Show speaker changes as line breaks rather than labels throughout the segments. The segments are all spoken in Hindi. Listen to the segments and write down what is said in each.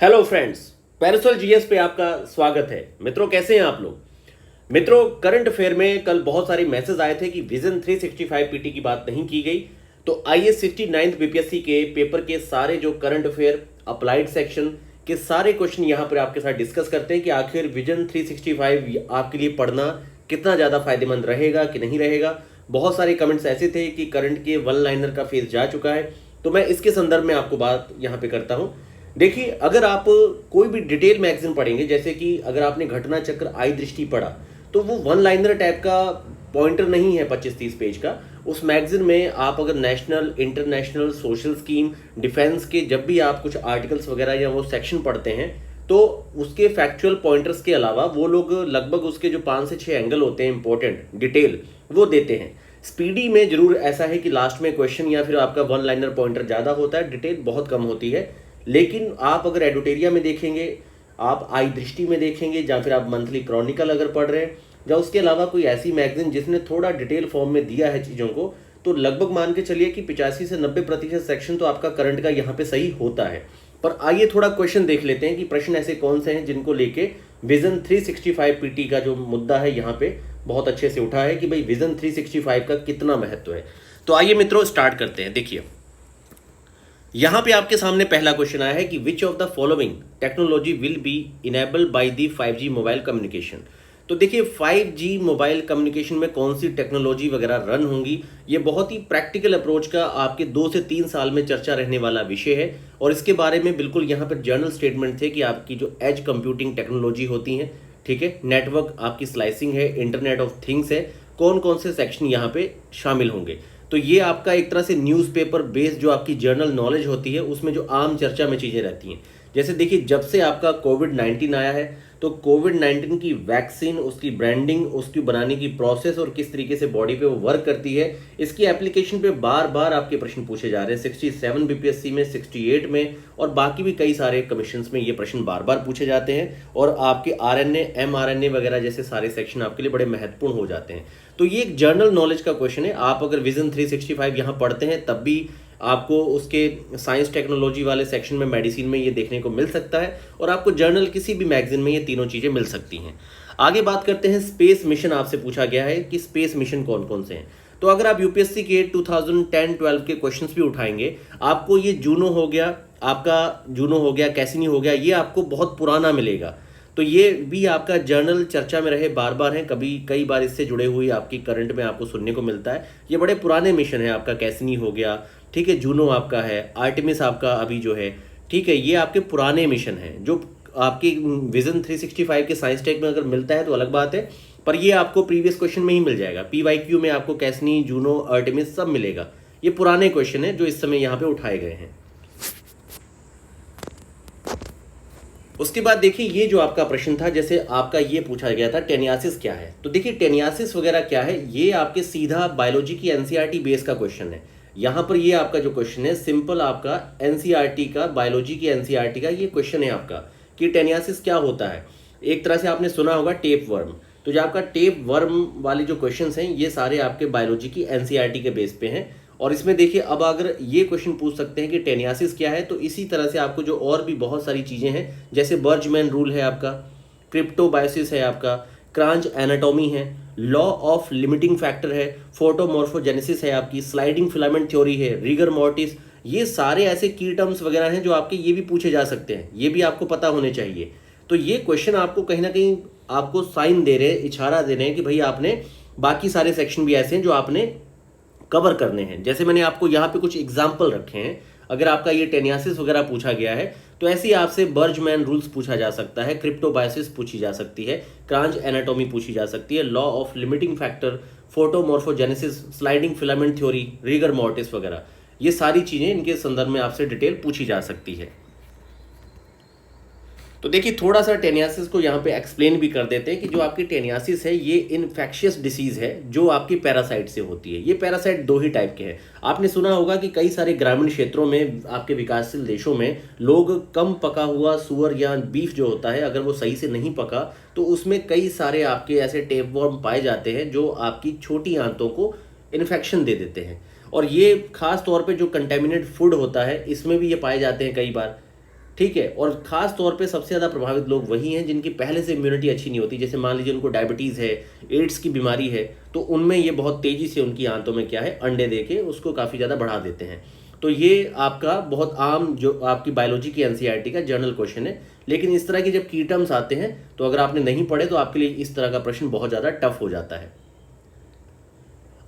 हेलो फ्रेंड्स, पैरासोल जीएस पे आपका स्वागत है। मित्रों, कैसे हैं आप लोग? मित्रों, करंट अफेयर में कल बहुत सारे मैसेज आए थे कि विजन 365 पीटी की बात नहीं की गई। तो आइए 69th बीपीएससी के पेपर के सारे जो करंट अफेयर अप्लाइड सेक्शन के सारे क्वेश्चन यहां पर आपके साथ डिस्कस करते हैं कि आखिर विजन 365 आपके लिए पढ़ना कितना ज्यादा फायदेमंद रहेगा कि नहीं रहेगा। बहुत सारे कमेंट्स ऐसे थे कि करंट के वन लाइनर का फेज जा चुका है, तो मैं इसके संदर्भ में आपको बात यहां पे करता हूं। देखिए, अगर आप कोई भी डिटेल मैगजीन पढ़ेंगे, जैसे कि अगर आपने घटना चक्र आई दृष्टि पढ़ा, तो वो वन लाइनर टाइप का पॉइंटर नहीं है 25-30 पेज का। उस मैगजीन में आप अगर national, international, social scheme, defence के जब भी आप कुछ आर्टिकल्स वगैरह या वो सेक्शन पढ़ते हैं, तो उसके फैक्चुअल पॉइंटर्स के अलावा वो लोग लगभग उसके जो 5 से 6 एंगल होते हैं इंपॉर्टेंट डिटेल, वो देते हैं। स्पीडी में जरूर ऐसा है कि लास्ट में क्वेश्चन या फिर आपका वन लाइनर पॉइंटर ज्यादा होता है, डिटेल बहुत कम होती है। लेकिन आप अगर एडुटेरिया में देखेंगे, आप आई दृष्टि में देखेंगे, या फिर आप मंथली क्रॉनिकल अगर पढ़ रहे हैं, या उसके अलावा कोई ऐसी मैगजीन जिसने थोड़ा डिटेल फॉर्म में दिया है चीज़ों को, तो लगभग मान के चलिए कि 85 से 90% सेक्शन तो आपका करंट का यहाँ पे सही होता है। पर आइए थोड़ा क्वेश्चन देख लेते हैं कि प्रश्न ऐसे कौन से हैं जिनको लेके विजन 365 पीटी का जो मुद्दा है यहाँ पे बहुत अच्छे से उठा है कि भाई विजन 365 का कितना महत्व है। तो आइए मित्रों, स्टार्ट करते हैं। देखिए, यहां पे आपके सामने पहला क्वेश्चन आया है कि which of the following technology will be enabled by the 5G mobile communication. तो देखिए, 5G मोबाइल कम्युनिकेशन में कौन सी टेक्नोलॉजी वगैरह रन होंगी, ये बहुत ही प्रैक्टिकल अप्रोच का आपके 2 से 3 साल में चर्चा रहने वाला विषय है। और इसके बारे में बिल्कुल यहाँ पर जर्नल स्टेटमेंट थे कि आपकी जो एज कंप्यूटिंग टेक्नोलॉजी होती है, ठीक है, नेटवर्क आपकी स्लाइसिंग है, इंटरनेट ऑफ थिंग्स है, कौन कौन से सेक्शन यहाँ पे शामिल होंगे। तो ये आपका एक तरह से न्यूज़पेपर बेस्ड जो आपकी जर्नल नॉलेज होती है, उसमें जो आम चर्चा में चीज़ें रहती हैं। जैसे देखिए, जब से आपका कोविड-19 आया है, तो कोविड-19 की वैक्सीन, उसकी ब्रांडिंग, उसकी बनाने की प्रोसेस और किस तरीके से बॉडी पे वो वर्क करती है, इसकी एप्लीकेशन पे बार बार आपके प्रश्न पूछे जा रहे हैं। 67 बीपीएससी में, 68 में और बाकी भी कई सारे कमीशंस में ये प्रश्न बार बार पूछे जाते हैं। और आपके आरएनए, एमआरएनए वगैरह जैसे सारे सेक्शन आपके लिए बड़े महत्वपूर्ण हो जाते हैं। तो ये एक जर्नल नॉलेज का क्वेश्चन है। आप अगर विजन 365 यहाँ पढ़ते हैं, तब भी आपको उसके साइंस टेक्नोलॉजी वाले सेक्शन में, मेडिसिन में ये देखने को मिल सकता है। और आपको जर्नल किसी भी मैगजीन में ये तीनों चीज़ें मिल सकती हैं। आगे बात करते हैं स्पेस मिशन। आपसे पूछा गया है कि स्पेस मिशन कौन कौन से हैं। तो अगर आप यूपीएससी के 2010-12 के क्वेश्चंस भी उठाएंगे, आपको ये जूनो हो गया, आपका जूनो हो गया, कैसिनी हो गया, ये आपको बहुत पुराना मिलेगा। तो ये भी आपका जर्नल चर्चा में रहे बार बार हैं, कभी कई बार इससे जुड़े हुई आपकी करंट में आपको सुनने को मिलता है। ये बड़े पुराने मिशन है। आपका कैसिनी हो गया, ठीक है, जूनो आपका है, आर्टेमिस आपका अभी जो है, ठीक है, ये आपके पुराने मिशन हैं। जो आपकी विजन 365 के साइंस टेक में अगर मिलता है तो अलग बात है, पर ये आपको प्रीवियस क्वेश्चन में ही मिल जाएगा। पीवाईक्यू में आपको कैसनी, जूनो, आर्टेमिस सब मिलेगा। ये पुराने क्वेश्चन है जो इस समय यहाँ पे उठाए गए हैं। उसके बाद देखिए, ये जो आपका प्रश्न था, जैसे आपका ये पूछा गया था टेनियासिस क्या है। तो देखिए, टेनियासिस वगैरह क्या है, ये आपके सीधा बायोलॉजी की एनसीईआरटी बेस का क्वेश्चन है। यहाँ पर ये आपका जो क्वेश्चन है, सिंपल आपका एनसीईआरटी का, बायोलॉजी की एनसीईआरटी का ये क्वेश्चन है आपका कि टेनियासिस क्या होता है। एक तरह से आपने सुना होगा टेप वर्म। तो जो आपका टेप वर्म वाले जो क्वेश्चन हैं, ये सारे आपके बायोलॉजी की एनसीईआरटी के बेस पे हैं। और इसमें देखिए, अब अगर ये क्वेश्चन पूछ सकते हैं कि टेनियासिस क्या है, तो इसी तरह से आपको जो और भी बहुत सारी चीज़ें हैं, जैसे बर्जमैन रूल है आपका, क्रिप्टोबायोसिस है आपका, क्रांच एनाटॉमी है, लॉ ऑफ लिमिटिंग फैक्टर है, फोटोमॉर्फोजेनेसिस है आपकी, स्लाइडिंग फिलामेंट थ्योरी है, रिगर मॉर्टिस, ये सारे ऐसे की टर्म्स वगैरह हैं जो आपके ये भी पूछे जा सकते हैं। ये भी आपको पता होने चाहिए। तो ये क्वेश्चन आपको कहीं ना कहीं आपको साइन दे रहे हैं, इशारा दे रहे हैं कि भाई आपने बाकी सारे सेक्शन भी ऐसे हैं जो आपने कवर करने हैं। जैसे मैंने आपको यहाँ पे कुछ एग्जाम्पल रखे हैं। अगर आपका ये टेनियासिस वगैरह पूछा गया है, तो ऐसे ही आपसे बर्जमैन रूल्स पूछा जा सकता है, क्रिप्टोबायोसिस पूछी जा सकती है, क्रांच एनाटॉमी पूछी जा सकती है, law of limiting factor, photomorphogenesis, sliding filament theory, rigor mortis वगैरह, ये सारी चीजें इनके संदर्भ में आपसे डिटेल पूछी जा सकती है। तो देखिए, थोड़ा सा टेनियासिस को यहाँ पे एक्सप्लेन भी कर देते हैं कि जो आपकी टेनियासिस है, ये इन्फेक्शियस डिसीज है जो आपकी पैरासाइट से होती है। ये पैरासाइट 2 ही टाइप के हैं। आपने सुना होगा कि कई सारे ग्रामीण क्षेत्रों में, आपके विकासशील देशों में, लोग कम पका हुआ सूअर या बीफ जो होता है, अगर वो सही से नहीं पका, तो उसमें कई सारे आपके ऐसे टेपवर्म पाए जाते हैं जो आपकी छोटी आंतों को इन्फेक्शन दे देते हैं। और ये खास तौर पे जो कंटेमिनेट फूड होता है, इसमें भी ये पाए जाते हैं कई बार। ठीक है। और खास तौर पे सबसे ज़्यादा प्रभावित लोग वही हैं जिनकी पहले से इम्यूनिटी अच्छी नहीं होती, जैसे मान लीजिए उनको डायबिटीज़ है, एड्स की बीमारी है, तो उनमें ये बहुत तेज़ी से उनकी आंतों में क्या है अंडे दे के उसको काफ़ी ज़्यादा बढ़ा देते हैं। तो ये आपका बहुत आम जो आपकी बायोलॉजी की एनसीईआरटी का जनरल क्वेश्चन है। लेकिन इस तरह के जब की टर्म्स आते हैं तो अगर आपने नहीं पढ़े तो आपके लिए इस तरह का प्रश्न बहुत ज़्यादा टफ हो जाता है।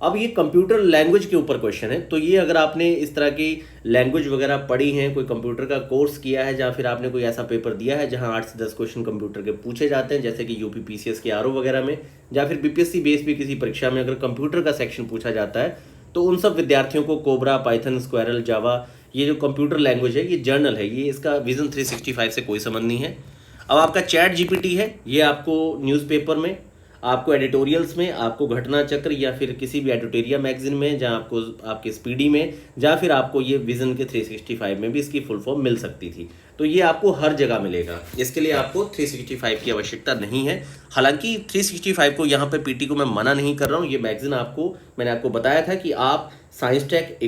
अब ये कंप्यूटर लैंग्वेज के ऊपर क्वेश्चन है, तो ये अगर आपने इस तरह की लैंग्वेज वगैरह पढ़ी है, कोई कंप्यूटर का कोर्स किया है, या फिर आपने कोई ऐसा पेपर दिया है जहां 8 से 10 क्वेश्चन कंप्यूटर के पूछे जाते हैं, जैसे कि यूपी पीसीएस के आरओ वगैरह में, या फिर बीपीएससी बेस भी किसी परीक्षा में अगर कंप्यूटर का सेक्शन पूछा जाता है, तो उन सब विद्यार्थियों को कोबरा, पाइथन, स्क्वायरल, जावा, ये जो कंप्यूटर लैंग्वेज है ये जर्नल है, ये इसका विजन 365 से कोई संबंध नहीं है। अब आपका चैट जीपीटी है, ये आपको न्यूज़पेपर में, आपको एडिटोरियल्स में, आपको घटना चक्र या फिर किसी भी एडिटोरिया मैगजीन में, जहां आपको आपके स्पीडी में, या फिर आपको ये विजन के 365 में भी इसकी फुल फॉर्म मिल सकती थी। तो ये आपको हर जगह मिलेगा, इसके लिए आपको 365 की आवश्यकता नहीं है। हालांकि 365 को यहाँ पे पीटी को मैं मना नहीं कर रहा हूँ, ये मैगजीन आपको मैंने आपको बताया था कि आप साइंस टेक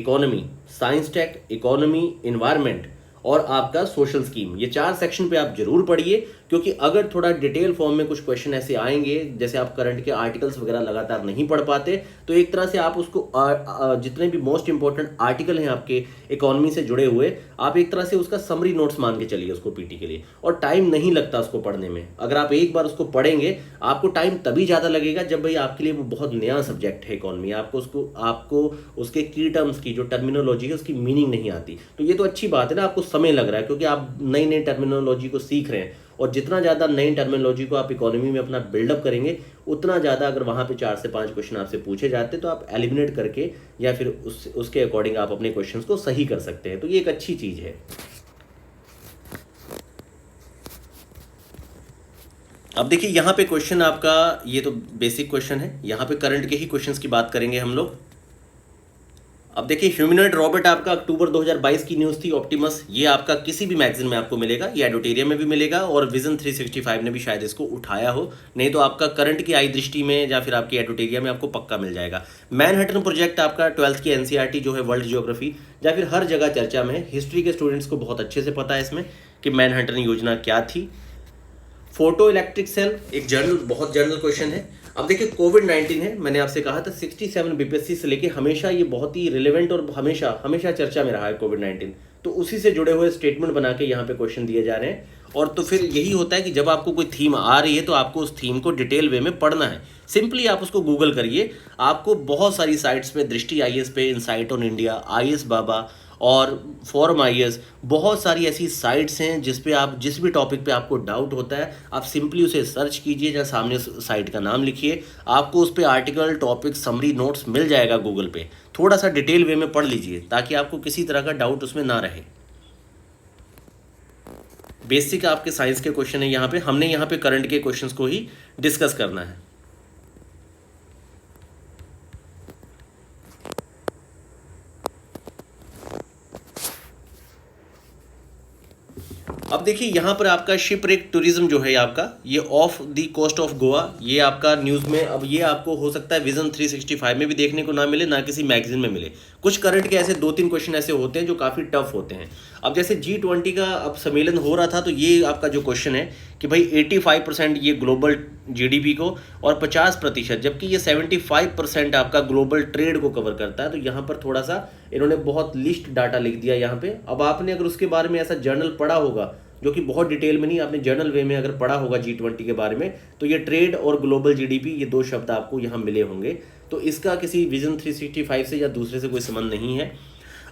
इकोनॉमी, इन्वायरमेंट और आपका सोशल स्कीम, ये 4 सेक्शन पे आप जरूर पढ़िए, क्योंकि अगर थोड़ा डिटेल फॉर्म में कुछ क्वेश्चन ऐसे आएंगे, जैसे आप करंट के आर्टिकल्स वगैरह लगातार नहीं पढ़ पाते, तो एक तरह से आप उसको जितने भी मोस्ट इंपॉर्टेंट आर्टिकल हैं आपके इकोनॉमी से जुड़े हुए, आप एक तरह से उसका समरी नोट्स मान के चलिए उसको पीटी के लिए, और टाइम नहीं लगता उसको पढ़ने में। अगर आप एक बार उसको पढ़ेंगे, आपको टाइम तभी ज़्यादा लगेगा जब भाई आपके लिए वो बहुत नया सब्जेक्ट है इकोनॉमी, आपको उसके की टर्म्स की जो टर्मिनोलॉजी है उसकी मीनिंग नहीं आती। तो ये तो अच्छी बात है ना, आपको समय लग रहा है, क्योंकि आप नई नई टर्मिनोलॉजी को सीख रहे हैं, और जितना ज़्यादा नई टर्मिनोलॉजी को आप इकोनॉमी में अपना बिल्डअप करेंगे, उतना ज़्यादा अगर वहाँ पे 4 से 5 क्वेश्चन आपसे पूछे जाते तो आप एलिमिनेट करके या फिर उसके अकॉर्डिंग आप अपने क्वेश्चंस को सही कर सकते हैं। तो ये एक अच्छी चीज़ है। अब देखिए यहाँ पे क्वेश्चन आपका, ये तो बेसिक क्वेश्चन है, यहाँ पे करंट के ही क्वेश्चंस की बात करेंगे हम लोग। अब देखिए ह्यूमनॉइड रॉबोट आपका अक्टूबर 2022 की न्यूज़ थी, ऑप्टिमस, ये आपका किसी भी मैगजीन में आपको मिलेगा, ये एडोटेरिया में भी मिलेगा, और विजन 365 ने भी शायद इसको उठाया हो, नहीं तो आपका करंट की आई दृष्टि में या फिर आपकी एडोटेरिया में आपको पक्का मिल जाएगा। मैनहट्टन प्रोजेक्ट आपका 12th की एनसीईआरटी जो है वर्ल्ड जियोग्राफी या फिर हर जगह चर्चा में है, हिस्ट्री के स्टूडेंट्स को बहुत अच्छे से पता है इसमें कि मैनहट्टन योजना क्या थी। फोटो इलेक्ट्रिक सेल एक बहुत जनरल क्वेश्चन है। अब देखिए कोविड-19 है, मैंने आपसे कहा था 67 बीपीएससी से लेके हमेशा ये बहुत ही रिलेवेंट और हमेशा चर्चा में रहा है कोविड-19, तो उसी से जुड़े हुए स्टेटमेंट बना के यहाँ पे क्वेश्चन दिए जा रहे हैं। और तो फिर यही होता है कि जब आपको कोई थीम आ रही है तो आपको उस थीम को डिटेल वे में पढ़ना है। सिंपली आप उसको गूगल करिए, आपको बहुत सारी साइट्स पे, दृष्टि आईएएस पे, इनसाइट ऑन इंडिया, आईएएस बाबा और फोरम आईएएस, बहुत सारी ऐसी साइट्स हैं जिस पे आप जिस भी टॉपिक पे आपको डाउट होता है, आप सिंपली उसे सर्च कीजिए, या सामने उस साइट का नाम लिखिए, आपको उस पे आर्टिकल, टॉपिक, समरी नोट्स मिल जाएगा गूगल पे। थोड़ा सा डिटेल वे में पढ़ लीजिए ताकि आपको किसी तरह का डाउट उसमें ना रहे। बेसिक आपके साइंस के क्वेश्चन है, यहाँ पे हमने यहाँ पे करंट के क्वेश्चंस को ही डिस्कस करना है। अब देखिए यहाँ पर आपका शिपरेक टूरिज्म जो है आपका, ये off the coast of Goa, ये आपका न्यूज़ में, अब ये आपको हो सकता है विजन 365 में भी देखने को ना मिले, ना किसी मैगजीन में मिले। कुछ करंट के ऐसे 2-3 क्वेश्चन ऐसे होते हैं जो काफ़ी टफ होते हैं। अब जैसे G20 का अब सम्मेलन हो रहा था, तो ये आपका जो क्वेश्चन है कि भाई 85% ये ग्लोबल जीडीपी को और 50%, जबकि ये 75% आपका ग्लोबल ट्रेड को कवर करता है। तो यहाँ पर थोड़ा सा इन्होंने बहुत लिस्ट डाटा लिख दिया यहाँ पे। अब आपने अगर उसके बारे में ऐसा जर्नल पढ़ा होगा, जो कि बहुत डिटेल में नहीं, आपने जर्नल वे में अगर पढ़ा होगा G20 के बारे में, तो ये ट्रेड और ग्लोबल जीडीपी, ये 2 शब्द आपको यहाँ मिले होंगे। तो इसका किसी विजन 365 से या दूसरे से कोई संबंध नहीं है।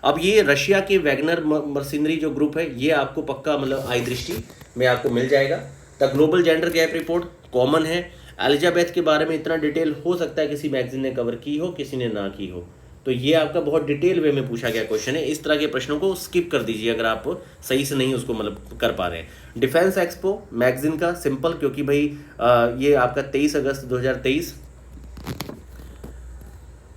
अब ये रशिया के वैगनर मर्सिनरी जो ग्रुप है, ये आपको पक्का मतलब आई दृष्टि में आपको मिल जाएगा। The global gender gap report common है। एलिजाबेथ के बारे में इतना डिटेल हो सकता है किसी मैगजीन ने कवर की हो, किसी ने ना की हो, तो ये आपका बहुत डिटेल वे में पूछा गया क्वेश्चन है। इस तरह के प्रश्नों को स्किप कर दीजिए अगर आप सही से नहीं उसको मतलब कर पा रहे हैं। डिफेंस एक्सपो मैगजीन का सिंपल, क्योंकि भाई ये आपका 23 अगस्त 2023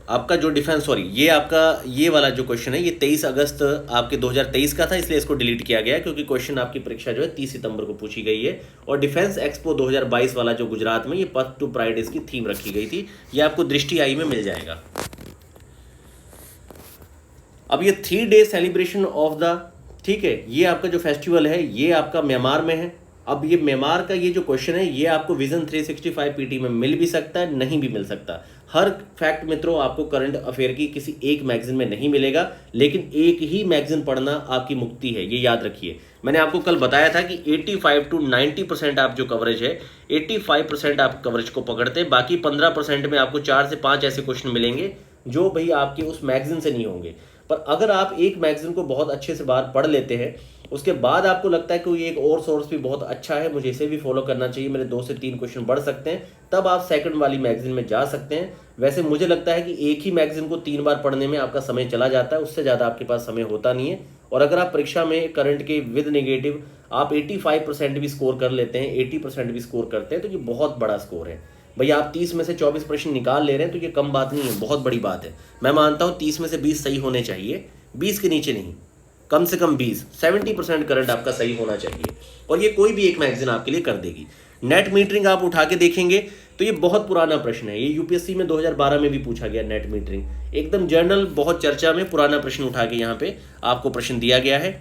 आपका जो डिफेंस, ये आपका ये वाला जो क्वेश्चन है ये 23 अगस्त आपके 2023 का था, इसलिए इसको डिलीट किया गया, क्योंकि क्वेश्चन आपकी परीक्षा जो है 30 सितंबर को पूछी गई है। और डिफेंस एक्सपो 2022 वाला जो गुजरात में, ये पथ टू प्राइड इसकी थीम रखी गई थी, ये आपको दृष्टि आई में मिल जाएगा। अब ये 3 डे सेलिब्रेशन ऑफ द ठीक है, ये आपका जो फेस्टिवल है ये आपका म्यांमार में है। अब ये म्यांमार का ये जो क्वेश्चन है ये आपको विजन 365 पीटी में मिल भी सकता है, नहीं भी मिल सकता। हर फैक्ट मित्रों आपको करंट अफेयर की किसी एक मैगजीन में नहीं मिलेगा, लेकिन एक ही मैगजीन पढ़ना आपकी मुक्ति है, ये याद रखिए। मैंने आपको कल बताया था कि 85 to 90% आप जो कवरेज है, 85% आप कवरेज को पकड़ते हैं, बाकी 15% में आपको 4 से 5 ऐसे क्वेश्चन मिलेंगे जो भाई आपके उस मैगजीन से नहीं होंगे। पर अगर आप एक मैगजीन को बहुत अच्छे से बाहर पढ़ लेते हैं, उसके बाद आपको लगता है कि ये एक और सोर्स भी बहुत अच्छा है, मुझे इसे भी फॉलो करना चाहिए, मेरे 2 से 3 क्वेश्चन बढ़ सकते हैं, तब आप सेकंड वाली मैगजीन में जा सकते हैं। वैसे मुझे लगता है कि एक ही मैगजीन को 3 बार पढ़ने में आपका समय चला जाता है, उससे ज़्यादा आपके पास समय होता नहीं है। और अगर आप परीक्षा में करंट के विद नेगेटिव आप 85% भी स्कोर कर लेते हैं, 80% भी स्कोर करते हैं, तो ये बहुत बड़ा स्कोर है। भैया आप 30 में से 24 प्रश्न निकाल ले रहे हैं तो ये कम बात नहीं है, बहुत बड़ी बात है। मैं मानता हूँ 30 में से 20 सही होने चाहिए, 20 के नीचे नहीं, कम से कम 20, 70% करंट आपका सही होना चाहिए, और ये कोई भी एक मैगजीन आपके लिए कर देगी। नेट मीटरिंग आप उठा के देखेंगे तो ये बहुत पुराना प्रश्न है, ये यूपीएससी में 2012 में भी पूछा गया। नेट मीटरिंग एकदम जर्नल, बहुत चर्चा में पुराना प्रश्न उठा के यहाँ पे आपको प्रश्न दिया गया है।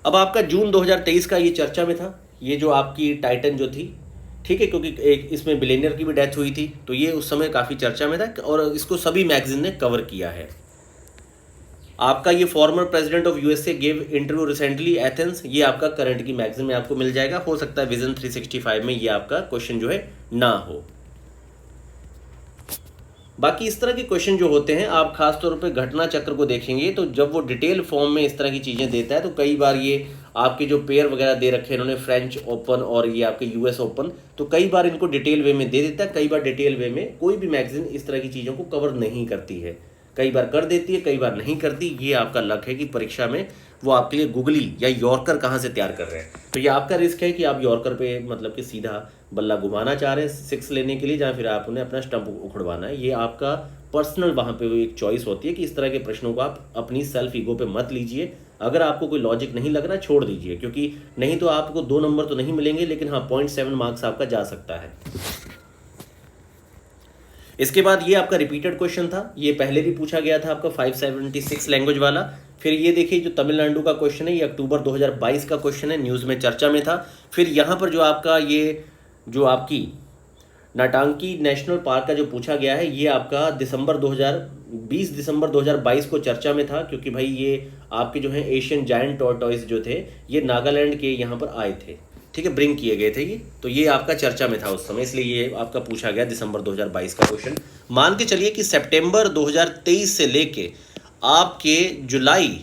अब आपका जून 2023 का ये चर्चा में था, ये जो आपकी टाइटन जो थी, ठीक है, क्योंकि एक इसमें बिलियनियर की भी डेथ हुई थी, तो ये उस समय काफ़ी चर्चा में था और इसको सभी मैगजीन ने कवर किया है। आपका ये former president of USA give interview recently Athens, ये आपका करंट की मैगजीन में आपको मिल जाएगा। हो सकता है विजन 365 में ये आपका क्वेश्चन जो है ना हो। बाकी इस तरह के क्वेश्चन जो होते हैं, आप खास तौर पे घटना चक्र को देखेंगे तो जब वो डिटेल फॉर्म में इस तरह की चीज़ें देता है तो कई बार ये आपके जो पेयर वगैरह दे रखे हैं इन्होंने, फ्रेंच ओपन और ये आपके यूएस ओपन, तो कई बार इनको डिटेल वे में दे देता है, कई बार डिटेल वे में कोई भी मैगजीन इस तरह की चीज़ों को कवर नहीं करती है। कई बार कर देती है, कई बार नहीं करती। ये आपका लक है कि परीक्षा में वो आपके लिए गुगली या यॉर्कर कहाँ से तैयार कर रहे हैं। तो ये आपका रिस्क है कि आप यॉर्कर पे मतलब कि सीधा बल्ला घुमाना चाह रहे हैं 6 लेने के लिए, या फिर आपने अपना स्टंप उखड़वाना है। ये आपका पर्सनल वहाँ पे एक चॉइस होती है कि इस तरह के प्रश्नों को आप अपनी सेल्फ ईगो पे मत लीजिए। अगर आपको कोई लॉजिक नहीं लग रहा छोड़ दीजिए, क्योंकि नहीं तो आपको 2 नंबर तो नहीं मिलेंगे, लेकिन हाँ 0.7 मार्क्स आपका जा सकता है। इसके बाद ये आपका रिपीटेड क्वेश्चन था, ये पहले भी पूछा गया था आपका 576 लैंग्वेज वाला। फिर ये देखिए जो तमिलनाडु का क्वेश्चन है, ये अक्टूबर 2022 का क्वेश्चन है, न्यूज़ में चर्चा में था। फिर यहाँ पर जो आपका ये जो आपकी नाटांकी नेशनल पार्क का जो पूछा गया है, ये आपका 20 दिसंबर 2022 को चर्चा में था, क्योंकि भाई ये आपके जो है एशियन जायंट टॉर्टॉइस जो थे ये नागालैंड के यहाँ पर आए थे, ठीक है, ब्रिंग किए गए थे ये, तो ये आपका चर्चा में था उस समय, इसलिए ये आपका पूछा गया दिसंबर 2022 का क्वेश्चन। मान के चलिए कि सितंबर 2023 से लेके आपके जुलाई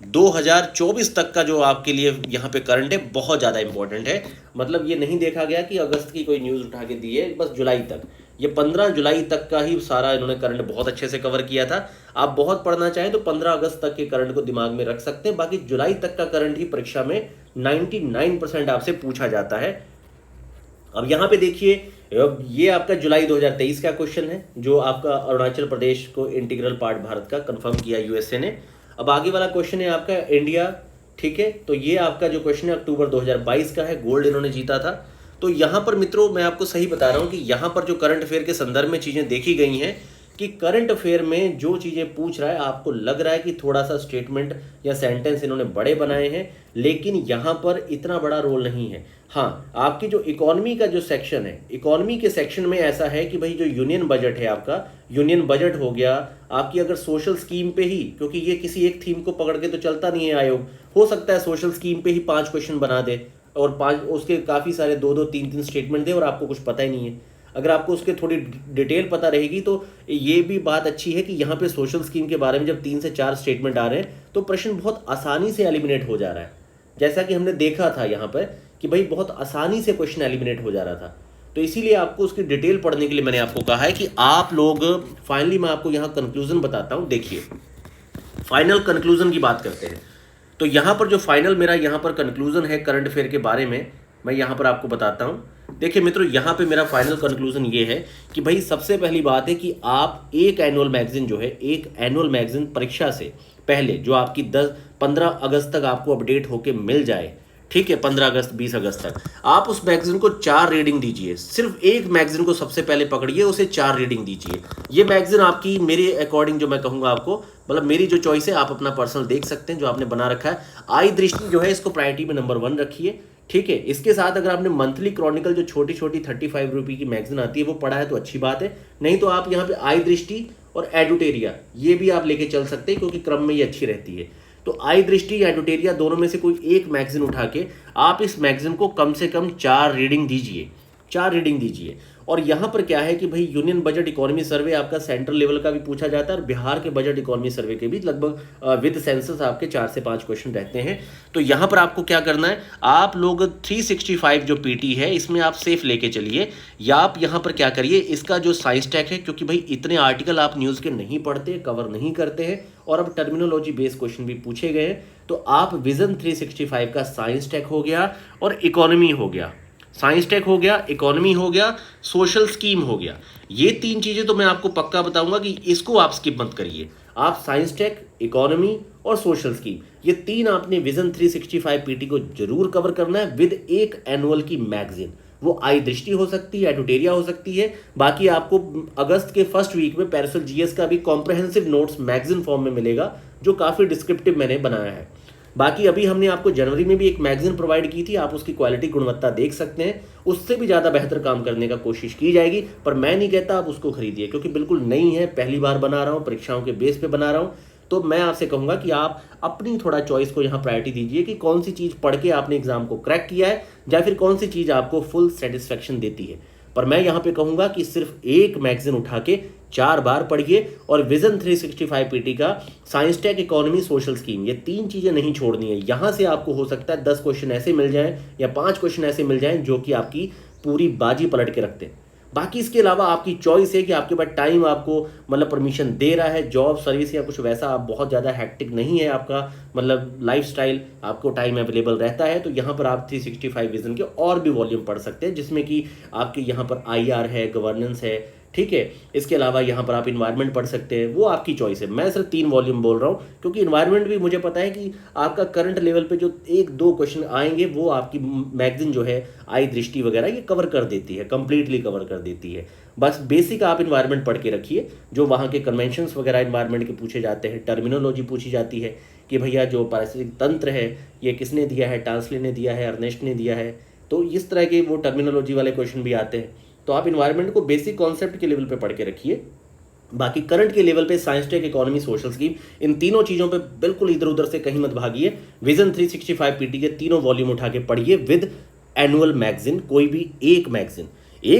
2024 तक का जो आपके लिए यहाँ पे करंट है बहुत ज़्यादा इंपॉर्टेंट है। मतलब ये नहीं देखा गया कि अगस्त की कोई न्यूज़ उठा के दी है, बस जुलाई तक, ये 15 जुलाई तक का ही सारा इन्होंने करंट बहुत अच्छे से कवर किया था। आप बहुत पढ़ना चाहें तो 15 अगस्त तक के करंट को दिमाग में रख सकते हैं, बाकी जुलाई तक का करंट ही परीक्षा में 99% आपसे पूछा जाता है। अब यहाँ पे देखिए, ये आपका जुलाई 2023 का क्वेश्चन है, जो आपका अरुणाचल प्रदेश को इंटीग्रल पार्ट भारत का कंफर्म किया यूएसए ने। अब आगे वाला क्वेश्चन है आपका इंडिया, ठीक है, तो ये आपका जो क्वेश्चन है अक्टूबर 2022 का है, गोल्ड इन्होंने जीता था। तो यहाँ पर मित्रों मैं आपको सही बता रहा हूँ कि यहाँ पर जो करंट अफेयर के संदर्भ में चीज़ें देखी गई हैं कि करंट अफेयर में जो चीज़ें पूछ रहा है, आपको लग रहा है कि थोड़ा सा स्टेटमेंट या सेंटेंस इन्होंने बड़े बनाए हैं, लेकिन यहाँ पर इतना बड़ा रोल नहीं है। हाँ, आपकी जो इकोनॉमी का जो सेक्शन है, इकोनॉमी के सेक्शन में ऐसा है कि भाई जो यूनियन बजट है आपका, यूनियन बजट हो गया आपकी, अगर सोशल स्कीम पे ही, क्योंकि ये किसी एक थीम को पकड़ के तो चलता नहीं है आयोग, हो सकता है सोशल स्कीम पे ही 5 क्वेश्चन बना दे और 5 उसके काफ़ी सारे 2-2 3-3 स्टेटमेंट दे और आपको कुछ पता ही नहीं है। अगर आपको उसके थोड़ी डिटेल पता रहेगी तो ये भी बात अच्छी है कि यहाँ पे सोशल स्कीम के बारे में जब 3 से 4 स्टेटमेंट आ रहे हैं तो प्रश्न बहुत आसानी से एलिमिनेट हो जा रहा है, जैसा कि हमने देखा था यहाँ पर कि भाई बहुत आसानी से क्वेश्चन एलिमिनेट हो जा रहा था। तो इसीलिए आपको उसकी डिटेल पढ़ने के लिए मैंने आपको कहा है कि आप लोग, फाइनली मैं आपको यहाँ कंक्लूजन बताता हूँ। देखिए फाइनल कंक्लूजन की बात करते हैं, तो यहाँ पर जो फाइनल मेरा यहाँ पर कंक्लूजन है करंट अफेयर के बारे में, मैं यहाँ पर आपको बताता हूँ। देखिए मित्रों, यहाँ पे मेरा फाइनल कंक्लूजन ये है कि भाई सबसे पहली बात है कि आप एक एनुअल मैगजीन जो है, एक एनुअल मैगजीन परीक्षा से पहले जो आपकी 15 अगस्त तक आपको अपडेट होके मिल जाए, ठीक है, 15 अगस्त 20 अगस्त तक आप उस मैगजीन को 4 रीडिंग दीजिए। सिर्फ एक मैगजीन को सबसे पहले पकड़िए, उसे 4 रीडिंग दीजिए। ये मैगजीन आपकी, मेरे अकॉर्डिंग जो मैं कहूँगा आपको, मतलब मेरी जो चॉइस है, आप अपना पर्सनल देख सकते हैं जो आपने बना रखा है। आई दृष्टि जो है इसको प्रायोरिटी में नंबर 1 रखिए। ठीक है, इसके साथ अगर आपने मंथली क्रॉनिकल जो छोटी छोटी 35 रुपये की मैगजीन आती है वो पढ़ा है तो अच्छी बात है, नहीं तो आप यहाँ पे आई दृष्टि और एडुटेरिया ये भी आप लेके चल सकते हैं, क्योंकि क्रम में ये अच्छी रहती है। तो आई दृष्टि या एडुटेरिया दोनों में से कोई एक मैगजीन उठा के आप इस मैगजीन को कम से कम 4 रीडिंग दीजिए, 4 रीडिंग दीजिए। और यहाँ पर क्या है कि भाई यूनियन बजट इकोनॉमी सर्वे आपका सेंट्रल लेवल का भी पूछा जाता है, और बिहार के बजट इकोनॉमी सर्वे के भी लगभग विद सेंसस आपके 4 से 5 क्वेश्चन रहते हैं। तो यहाँ पर आपको क्या करना है, आप लोग 365 जो पीटी है इसमें आप सेफ लेके चलिए, या आप यहाँ पर क्या करिए, इसका जो साइंस टैग है, क्योंकि भाई इतने आर्टिकल आप न्यूज़ के नहीं पढ़ते, कवर नहीं करते हैं, और अब टर्मिनोलॉजी बेस्ड क्वेश्चन भी पूछे गए हैं, तो आप विजन 365 का साइंस टैग हो गया और इकोनॉमी हो गया, साइंस टेक हो गया, इकोनॉमी हो गया, सोशल स्कीम हो गया। ये 3 चीजें तो मैं आपको पक्का बताऊंगा कि इसको आप स्किप मत करिए। आप साइंस टेक, इकोनॉमी और सोशल स्कीम, ये 3 आपने विजन 365 पीटी को जरूर कवर करना है विद एक एनुअल की मैगजीन। वो आई दृष्टि हो सकती है, एडुटेरिया हो सकती है। बाकी आपको अगस्त के फर्स्ट वीक में पैरासोल जीएस का भी कॉम्प्रहेंसिव नोट्स मैगजीन फॉर्म में मिलेगा, जो काफ़ी डिस्क्रिप्टिव मैंने बनाया है। बाकी अभी हमने आपको जनवरी में भी एक मैगजीन प्रोवाइड की थी, आप उसकी क्वालिटी गुणवत्ता देख सकते हैं, उससे भी ज़्यादा बेहतर काम करने का कोशिश की जाएगी, पर मैं नहीं कहता आप उसको खरीदिए, क्योंकि बिल्कुल नई है, पहली बार बना रहा हूँ, परीक्षाओं के बेस पे बना रहा हूँ। तो मैं आपसे कहूँगा कि आप अपनी थोड़ा चॉइस को यहाँ प्रायोरिटी दीजिए कि कौन सी चीज़ पढ़ के आपने एग्जाम को क्रैक किया है, या फिर कौन सी चीज़ आपको फुल सेटिस्फेक्शन देती है। पर मैं यहाँ पे कहूँगा कि सिर्फ एक मैगजीन उठा के 4 बार पढ़िए, और विजन 365 पीटी का science tech, economy, social scheme, ये 3 चीज़ें नहीं छोड़नी है। यहाँ से आपको हो सकता है 10 क्वेश्चन ऐसे मिल जाएं या 5 क्वेश्चन ऐसे मिल जाएं जो कि आपकी पूरी बाजी पलट के रखते हैं। बाकी इसके अलावा आपकी चॉइस है कि आपके पास टाइम आपको मतलब परमिशन दे रहा है, जॉब, सर्विस या कुछ वैसा आप बहुत ज़्यादा हैक्टिक नहीं है आपका मतलब लाइफस्टाइल, आपको टाइम अवेलेबल रहता है, तो यहाँ पर आप 365 विजन के और भी वॉल्यूम पढ़ सकते हैं, जिसमें कि आपके यहाँ पर IR है, गवर्नेंस है, ठीक है। इसके अलावा यहाँ पर आप इन्वायरमेंट पढ़ सकते हैं, वो आपकी चॉइस है। मैं सिर्फ 3 वॉल्यूम बोल रहा हूँ, क्योंकि इन्वायरमेंट भी मुझे पता है कि आपका करंट लेवल पे जो 1-2 क्वेश्चन आएंगे वो आपकी मैगजीन जो है आई दृष्टि वगैरह ये कवर कर देती है, कंप्लीटली कवर कर देती है। बस बेसिक आप इन्वायरमेंट पढ़ के रखिए, जो वहाँ के कन्वेंशंस वगैरह इन्वायरमेंट के पूछे जाते हैं, टर्मिनोलॉजी पूछी जाती है कि भैया जो पारिस्थितिक तंत्र है ये किसने दिया है, टांसले ने दिया है, अर्नेस्ट ने दिया है, तो इस तरह के वो टर्मिनोलॉजी वाले क्वेश्चन भी आते हैं। तो आप इन्वायरमेंट को बेसिक कॉन्सेप्ट के लेवल पे पढ़ के रखिए। बाकी करंट के लेवल पे science tech, economy, social scheme, इन तीनों चीज़ों पे बिल्कुल इधर उधर से कहीं मत भागिए। विजन 365 पीटी के तीनों वॉल्यूम उठा के पढ़िए विद एनुअल मैगजीन, कोई भी एक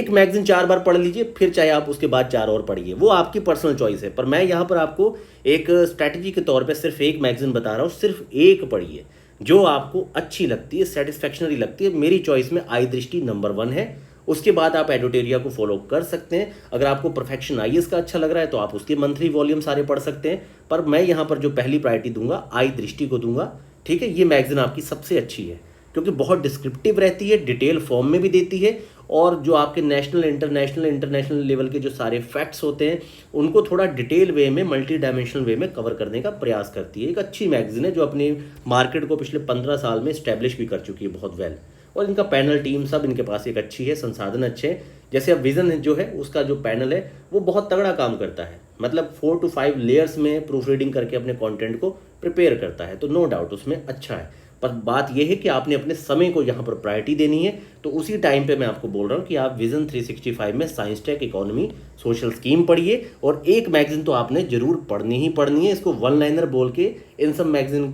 मैगजीन 4 बार पढ़ लीजिए, फिर चाहे आप उसके बाद 4 और पढ़िए, वो आपकी पर्सनल चॉइस है। पर मैं यहाँ पर आपको एक स्ट्रैटेजी के तौर पर सिर्फ एक मैगजीन बता रहा हूँ, सिर्फ एक पढ़िए जो आपको अच्छी लगती है, सेटिस्फैक्शनरी लगती है। मेरी चॉइस में आई दृष्टि नंबर 1 है, उसके बाद आप एडुटेरिया को फॉलो कर सकते हैं। अगर आपको परफेक्शन IAS का अच्छा लग रहा है तो आप उसके मंथली वॉल्यूम सारे पढ़ सकते हैं, पर मैं यहाँ पर जो पहली प्रायोरिटी दूंगा आई दृष्टि को दूंगा, ठीक है। ये मैगजीन आपकी सबसे अच्छी है, क्योंकि बहुत डिस्क्रिप्टिव रहती है, डिटेल फॉर्म में भी देती है, और जो आपके नेशनल इंटरनेशनल लेवल के जो सारे फैक्ट्स होते हैं उनको थोड़ा डिटेल वे में, मल्टी डायमेंशनल वे में कवर करने का प्रयास करती है। एक अच्छी मैगजीन है जो अपनी मार्केट को पिछले 15 साल में इस्टेब्लिश भी कर चुकी है बहुत वेल, और इनका पैनल टीम सब इनके पास एक अच्छी है, संसाधन अच्छे हैं। जैसे अब विजन जो है उसका जो पैनल है वो बहुत तगड़ा काम करता है, मतलब 4 to 5 लेयर्स में प्रूफ रीडिंग करके अपने कंटेंट को प्रिपेयर करता है, तो नो डाउट उसमें अच्छा है। पर बात यह है कि आपने अपने समय को यहाँ पर प्रायोरिटी देनी है, तो उसी टाइम पे मैं आपको बोल रहा हूँ कि आप विजन 365 में science tech, economy, social scheme पढ़िए, और एक मैगजीन तो आपने जरूर पढ़नी ही पढ़नी है। इसको 1 लाइनर बोल के इन सब मैगजीन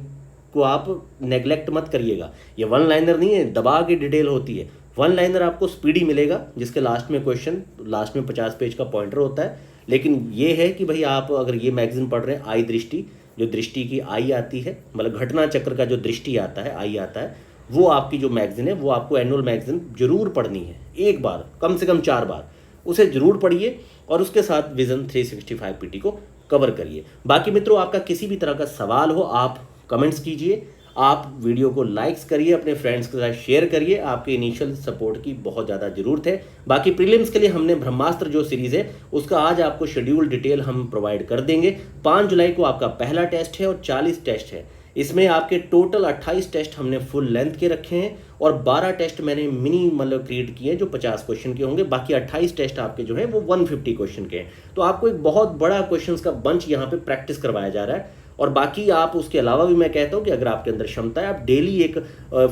को आप नेग्लेक्ट मत करिएगा। ये 1 लाइनर नहीं है, दबा के डिटेल होती है। 1 लाइनर आपको स्पीडी मिलेगा, जिसके लास्ट में क्वेश्चन, लास्ट में 50 पेज का पॉइंटर होता है। लेकिन ये है कि भाई आप अगर ये मैगजीन पढ़ रहे हैं, आई दृष्टि, जो दृष्टि की आई आती है, मतलब घटना चक्र का जो दृष्टि आता है, आई आता है, वो आपकी जो मैगजीन है वो आपको एनुअल मैगजीन जरूर पढ़नी है, एक बार, कम से कम 4 बार उसे जरूर पढ़िए, और उसके साथ विजन 365 पीटी को कवर करिए। बाकी मित्रों, आपका किसी भी तरह का सवाल हो आप कमेंट्स कीजिए, आप वीडियो को लाइक्स करिए, अपने फ्रेंड्स के साथ शेयर करिए, आपके इनिशियल सपोर्ट की बहुत ज़्यादा ज़रूरत है। बाकी प्रीलिम्स के लिए हमने ब्रह्मास्त्र जो सीरीज़ है उसका आज आपको शेड्यूल डिटेल हम प्रोवाइड कर देंगे। 5 जुलाई को आपका पहला टेस्ट है और 40 टेस्ट है। इसमें आपके टोटल 28 टेस्ट हमने फुल लेंथ के रखे हैं और 12 टेस्ट मैंने मिनी मतलब क्रिएट किए हैं जो 50 क्वेश्चन के होंगे। बाकी 28 टेस्ट आपके जो हैं वो 150 क्वेश्चन के हैं। तो आपको एक बहुत बड़ा क्वेश्चंस का बंच यहाँ पे प्रैक्टिस करवाया जा रहा है। और बाकी आप उसके अलावा भी मैं कहता हूँ कि अगर आपके अंदर क्षमता है आप डेली एक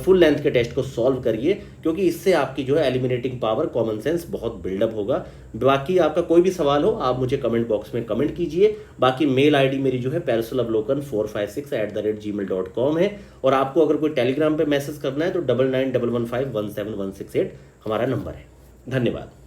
फुल लेंथ के टेस्ट को सॉल्व करिए, क्योंकि इससे आपकी जो है एलिमिनेटिंग पावर, कॉमन सेंस बहुत बिल्डअप होगा। बाकी आपका कोई भी सवाल हो आप मुझे कमेंट बॉक्स में कमेंट कीजिए। बाकी मेल आईडी मेरी जो है parasolavalokhan456@gmail.com है। और आपको अगर कोई टेलीग्राम पे मैसेज करना है तो 9911517168 हमारा नंबर है। धन्यवाद।